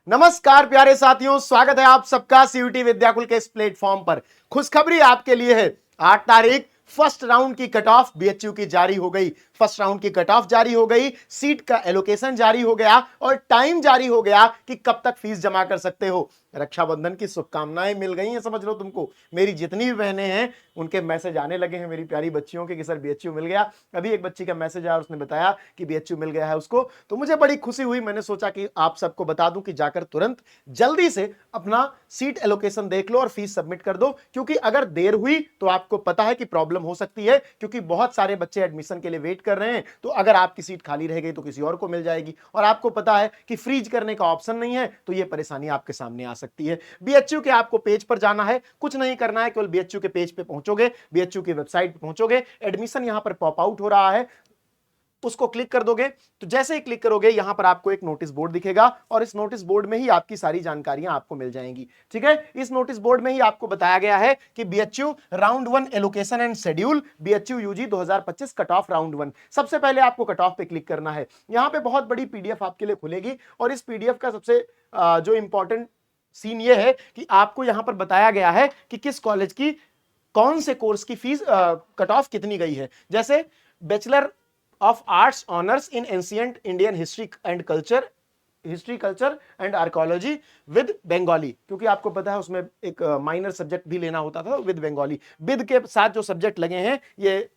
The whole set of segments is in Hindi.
नमस्कार प्यारे साथियों, स्वागत है आप सबका सीयूटी विद्याकुल के इस प्लेटफॉर्म पर। खुशखबरी आपके लिए है, 8 तारीख फर्स्ट राउंड की कट ऑफ बीएचयू की जारी हो गई। फर्स्ट राउंड की कट ऑफ जारी हो गई, सीट का एलोकेशन जारी हो गया और टाइम जारी हो गया कि कब तक फीस जमा कर सकते हो। रक्षाबंधन की शुभकामनाएं मिल गई हैं, समझ लो तुमको। मेरी जितनी भी बहनें हैं उनके मैसेज आने लगे हैं, मेरी प्यारी बच्चियों के, कि सर बीएचयू मिल गया। अभी एक बच्ची का मैसेज आया, उसने बताया कि बीएचयू मिल गया है उसको, तो मुझे बड़ी खुशी हुई। मैंने सोचा कि आप सबको बता दूं कि जाकर तुरंत जल्दी से अपना सीट एलोकेशन देख लो और फीस सबमिट कर दो, क्योंकि अगर देर हुई तो आपको पता है कि प्रॉब्लम हो सकती है, क्योंकि बहुत सारे बच्चे एडमिशन के लिए वेट कर रहे हैं। तो अगर आपकी सीट खाली रह गई तो किसी और को मिल जाएगी, और आपको पता है कि फ्रीज करने का ऑप्शन नहीं है, तो यह परेशानी आपके सामने आ सकती है। बीएचयू के आपको पेज पर जाना है, कुछ नहीं करना है, केवल बीएचयू के पेज पे पहुंचोगे, बीएचयू की वेबसाइट पे पहुंचोगे, एडमिशन यहां पर पॉप आउट हो रहा है, उसको क्लिक कर दोगे। तो जैसे ही क्लिक करोगे यहां पर आपको एक नोटिस बोर्ड दिखेगा, और इस नोटिस बोर्ड में ही आपकी सारी जानकारियां आपको मिल जाएंगी। ठीक है, इस नोटिस बोर्ड में ही आपको बताया गया है कि BHU round 1 allocation and schedule, BHU UG 2025 cut off round 1। सबसे पहले आपको कट ऑफ पे क्लिक करना है। यहां पे बहुत बड़ी पीडीएफ आपके लिए खुलेगी, और इस पीडीएफ का सबसे जो इंपॉर्टेंट सीन ये है कि आपको यहां पर बताया गया है कि किस कॉलेज की कौन से कोर्स की फीस कट ऑफ कितनी गई है। जैसे bachelor of arts honours in ancient Indian history culture and archaeology with Bengali, क्योंकि आपको पता है उसमें एक माइनर सब्जेक्ट भी लेना होता था विद बंगाली। विद के साथ जो सब्जेक्ट लगे हैं ये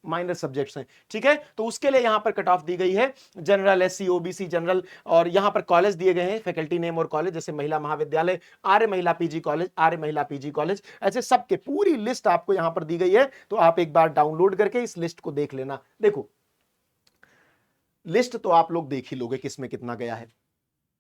माइनर सब्जेक्ट्स हैं। ठीक है, तो उसके लिए यहां पर कट ऑफ दी गई है, जनरल, एससी, ओबीसी, जनरल, और यहां पर कॉलेज दिए गए हैं, फैकल्टी नेम और कॉलेज, जैसे महिला महाविद्यालय, आर्य महिला पीजी कॉलेज, आर्य महिला पीजी कॉलेज, ऐसे सबके पूरी लिस्ट आपको यहां पर दी गई है। तो आप एक बार डाउनलोड करके इस लिस्ट को देख लेना। देखो, लिस्ट तो आप लोग देख ही लोगे किसमें कितना गया है।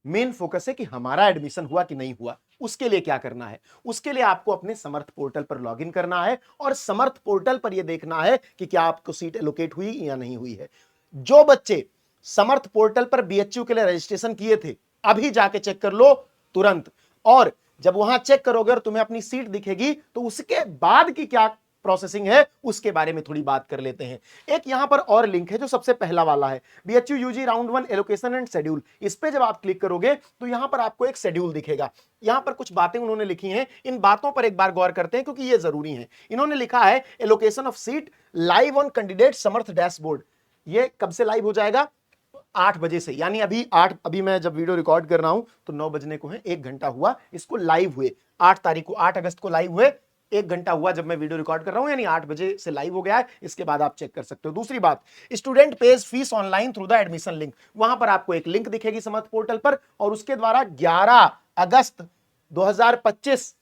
मेन फोकस है कि हमारा एडमिशन हुआ कि नहीं हुआ। उसके लिए क्या करना है? उसके लिए आपको अपने समर्थ पोर्टल पर लॉगिन करना है, और समर्थ पोर्टल पर यह देखना है कि क्या आपको सीट एलोकेट हुई या नहीं हुई है। जो बच्चे समर्थ पोर्टल पर बीएचयू के लिए रजिस्ट्रेशन किए थे, अभी जाके चेक कर लो तुरंत। और जब वहां चेक करोगे और तुम्हें अपनी सीट दिखेगी, तो उसके बाद की क्या प्रोसेसिंग है उसके बारे में थोड़ी बात कर लेते हैं। एक यहां पर और लिंक है जो सबसे पहला वाला है, BHU UG round 1 allocation and schedule. इस पे जब आप क्लिक करोगे तो यहां पर आपको एक शेड्यूल दिखेगा। यहां पर कुछ बातें उन्होंने लिखी हैं, इन बातों पर एक बार गौर करते हैं क्योंकि ये जरूरी है। इन्होंने लिखा है allocation of seat live on candidate Samarth dashboard. ये कब से लाइव हो जाएगा? 8 बजे से, यानी अभी मैं जब वीडियो रिकॉर्ड कर रहा हूं तो 9 बजने को है, 1 घंटा हुआ इसको लाइव हुए। 8 तारीख को, 8 अगस्त को लाइव हुए, 1 घंटा हुआ जब मैं वीडियो रिकॉर्ड कर रहा हूं, यानी 8 बजे से लाइव हो गया है। इसके बाद आप चेक कर सकते हो। दूसरी बात, student page fees online through the admission link. वहां पर आपको एक लिंक दिखेगी समर्थ पोर्टल पर, और उसके द्वारा 11 अगस्त 2025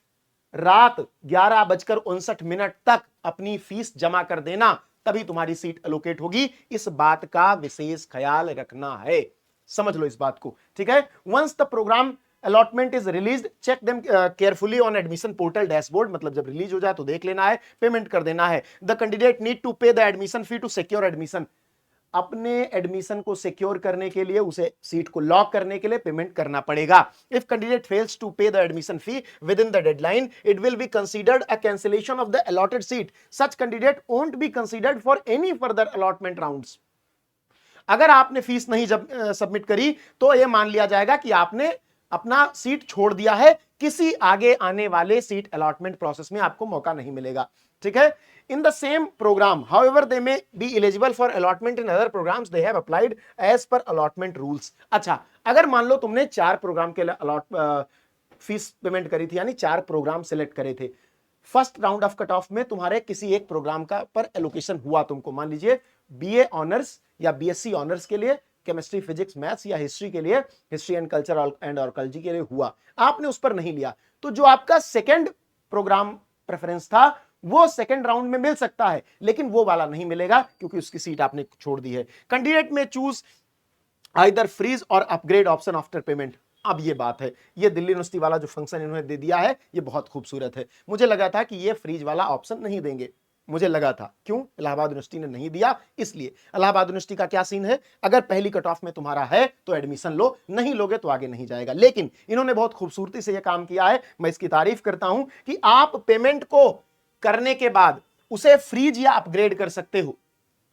रात 11:59 तक अपनी फीस जमा कर देना, तभी तुम्हारी सीट एलोकेट होगी। इस बात का विशेष ख्याल रखना है, समझ लो इस बात को। ठीक है, once the programme allotment is release check them carefully on admission portal dashboard. मतलब जब रिलीज हो जाए तो देख लेना है, पेमेंट कर देना है। The candidate need to pay the admission fee to secure admission. अपने एडमिशन को सिक्योर करने के लिए, उसे सीट को लॉक करने के लिए पेमेंट करना पड़ेगा। If candidate fails to pay the admission fee with in the deadline, it will be considered a cancellation of the allotted seat. Such candidate won't be considered for any further allotment rounds. अगर आपने फीस नहीं सबमिट करी तो यह मान लिया जाएगा कि आपने अपना सीट छोड़ दिया है, किसी आगे आने वाले सीट अलॉटमेंट प्रोसेस में आपको मौका नहीं मिलेगा। ठीक है, in the same programme however they may be eligible for allotment in other programmes they have applied as per allotment rules. अच्छा, अगर मान लो तुमने 4 प्रोग्राम के लिए फीस पेमेंट करी थी, यानी 4 प्रोग्राम सिलेक्ट करे थे, first round of cut off में तुम्हारे किसी एक प्रोग्राम का पर एलोकेशन हुआ, तुमको मान लीजिए बीए ऑनर्स या बीएससी ऑनर्स के लिए केमिस्ट्री, फिजिक्स, मैथ्स, या हिस्ट्री के लिए history and culture and archaeology के लिए हुआ, आपने उस पर नहीं लिया, तो जो आपका सेकंड प्रोग्राम प्रेफरेंस था वो सेकंड राउंड में मिल सकता है, लेकिन वो वाला नहीं मिलेगा क्योंकि उसकी सीट आपने छोड़ दी है। कैंडिडेट में चूज आइदर फ्रीज और अपग्रेड ऑप्शन आफ्टर पेमेंट। अब ये बात है, ये दिल्ली यूनिवर्सिटी वाला जो फंक्शन इन्होंने दे दिया है ये बहुत खूबसूरत है। मुझे लगा था कि ये फ्रीज वाला ऑप्शन नहीं देंगे, मुझे लगा था, क्यों? इलाहाबाद यूनिवर्सिटी ने नहीं दिया इसलिए। इलाहाबाद यूनिवर्सिटी का क्या सीन है, अगर पहली कट ऑफ में तुम्हारा है तो एडमिशन लो, नहीं लोगे तो आगे नहीं जाएगा। लेकिन इन्होंने बहुत खूबसूरती से यह काम किया है, मैं इसकी तारीफ करता हूं कि आप पेमेंट को करने के बाद उसे फ्रीज या अपग्रेड कर सकते हो।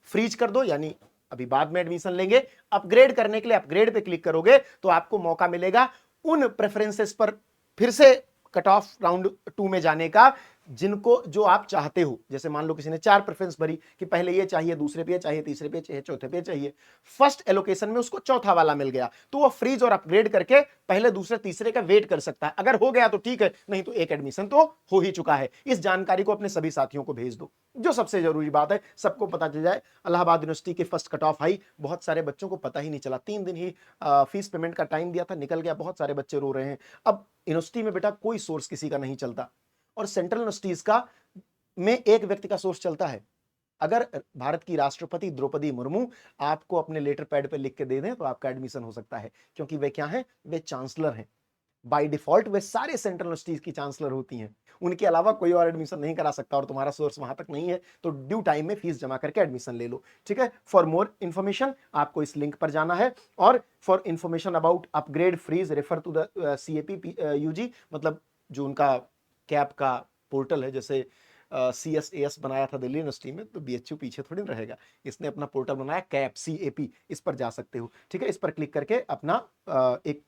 फ्रीज कर दो यानी अभी बाद में एडमिशन लेंगे, अपग्रेड करने के लिए अपग्रेड पे क्लिक करोगे तो आपको मौका मिलेगा उन प्रेफरेंसेस पर फिर से कट ऑफ राउंड 2 में जाने का, जिनको जो आप चाहते हो। जैसे मान लो किसी ने 4 प्रेफरेंस भरी कि पहले ये चाहिए, दूसरे पे चाहिए, तीसरे पे चाहिए, चौथे पे चाहिए, फर्स्ट एलोकेशन में उसको चौथा वाला मिल गया, तो वो फ्रीज और अपग्रेड करके पहले दूसरे तीसरे का वेट कर सकता है। अगर हो गया तो ठीक है, नहीं तो एक एडमिशन तो हो ही चुका है। इस जानकारी को अपने सभी साथियों को भेज दो। जो सबसे जरूरी बात है, सबको पता चल जाए इलाहाबाद यूनिवर्सिटी के फर्स्ट कट ऑफ आई, बहुत सारे बच्चों को पता ही नहीं चला। 3 दिन ही फीस पेमेंट का टाइम दिया था, निकल गया, बहुत सारे बच्चे रो रहे हैं। अब यूनिवर्सिटी में बेटा कोई सोर्स किसी का नहीं चलता, और सेंट्रल यूनिवर्सिटीज का में एक व्यक्ति का सोर्स चलता है। अगर भारत की राष्ट्रपति द्रौपदी मुर्मू आपको अपने लेटर पैड पे लिख के दे दें तो आपका एडमिशन हो सकता है, क्योंकि वे क्या हैं? वे चांसलर हैं। बाय डिफॉल्ट वे सारे सेंट्रल यूनिवर्सिटीज की चांसलर होती हैं। उनके अलावा कोई और एडमिशन नहीं करा सकता, और तुम्हारा सोर्स वहां तक नहीं है तो ड्यू टाइम में फीस जमा करके एडमिशन ले लो। ठीक है, फॉर मोर इंफॉर्मेशन आपको इस लिंक पर जाना है, और for information about upgrade freeze refer to the CAP UG, मतलब जो उनका कैप का पोर्टल है। जैसे CSAS बनाया था दिल्ली यूनिवर्सिटी में, तो BHU पीछे थोड़ी ना रहेगा, इसने अपना पोर्टल बनाया कैप CAP, इस पर जा सकते हो। ठीक है, इस पर क्लिक करके अपना एक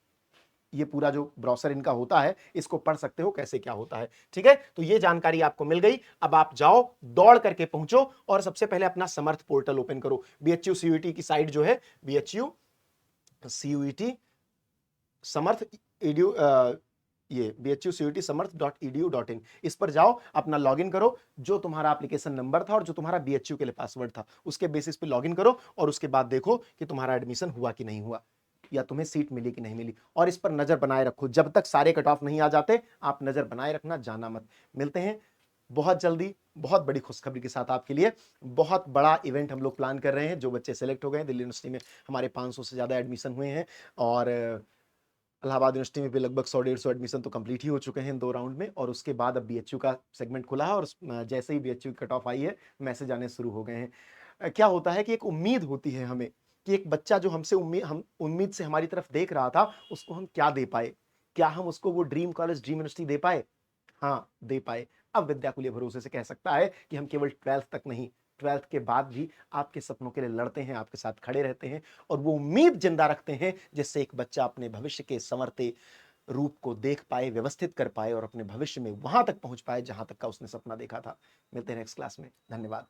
ये पूरा जो ब्राउज़र इनका होता है इसको पढ़ सकते हो कैसे क्या होता है। ठीक है, तो ये जानकारी आपको मिल गई। अब आप जाओ, दौड़ करके पहुंचो, और सबसे पहले अपना समर्थ पोर्टल ओपन करो। BHU CUET की साइट जो है, BHU CUET समर्थ edu ये bhucuetsamarth.edu.in, इस पर जाओ, अपना लॉगिन करो। जो तुम्हारा एप्लीकेशन नंबर था और जो तुम्हारा BHU के लिए पासवर्ड था, उसके बेसिस पे लॉगिन करो, और उसके बाद देखो कि तुम्हारा एडमिशन हुआ कि नहीं हुआ, या तुम्हें सीट मिली कि नहीं मिली। और इस पर नजर बनाए रखो, जब तक सारे कट ऑफ नहीं आ जाते आप नजर बनाए रखना, जाना मत। मिलते हैं बहुत जल्दी बहुत बड़ी खुशखबरी के साथ आपके लिए। बहुत बड़ा इवेंट हम लोग प्लान कर रहे हैं। जो बच्चे सेलेक्ट हो गए दिल्ली यूनिवर्सिटी में, हमारे 500 से ज्यादा एडमिशन हुए हैं, और इलाहाबाद यूनिवर्सिटी में भी लगभग 100-150 एडमिशन तो कंप्लीट ही हो चुके हैं 2 राउंड में। और उसके बाद अब BHU का सेगमेंट खुला है, और जैसे ही BHU की कट ऑफ आई है, मैसेज आने शुरू हो गए हैं। क्या होता है कि एक उम्मीद होती है हमें कि एक बच्चा जो हमसे उम्मीद से हमारी तरफ देख रहा था, उसको हम क्या दे पाए, क्या हम उसको वो ड्रीम कॉलेज, ड्रीम यूनिवर्सिटी दे पाए? हाँ, दे पाए। अब विद्याकुल भरोसे से कह सकता है कि हम केवल 12th तक नहीं, 12th के बाद भी आपके सपनों के लिए लड़ते हैं, आपके साथ खड़े रहते हैं, और वो उम्मीद जिंदा रखते हैं, जिससे एक बच्चा अपने भविष्य के संवरते रूप को देख पाए, व्यवस्थित कर पाए, और अपने भविष्य में वहां तक पहुंच पाए जहां तक का उसने सपना देखा था। मिलते हैं नेक्स्ट क्लास में। धन्यवाद।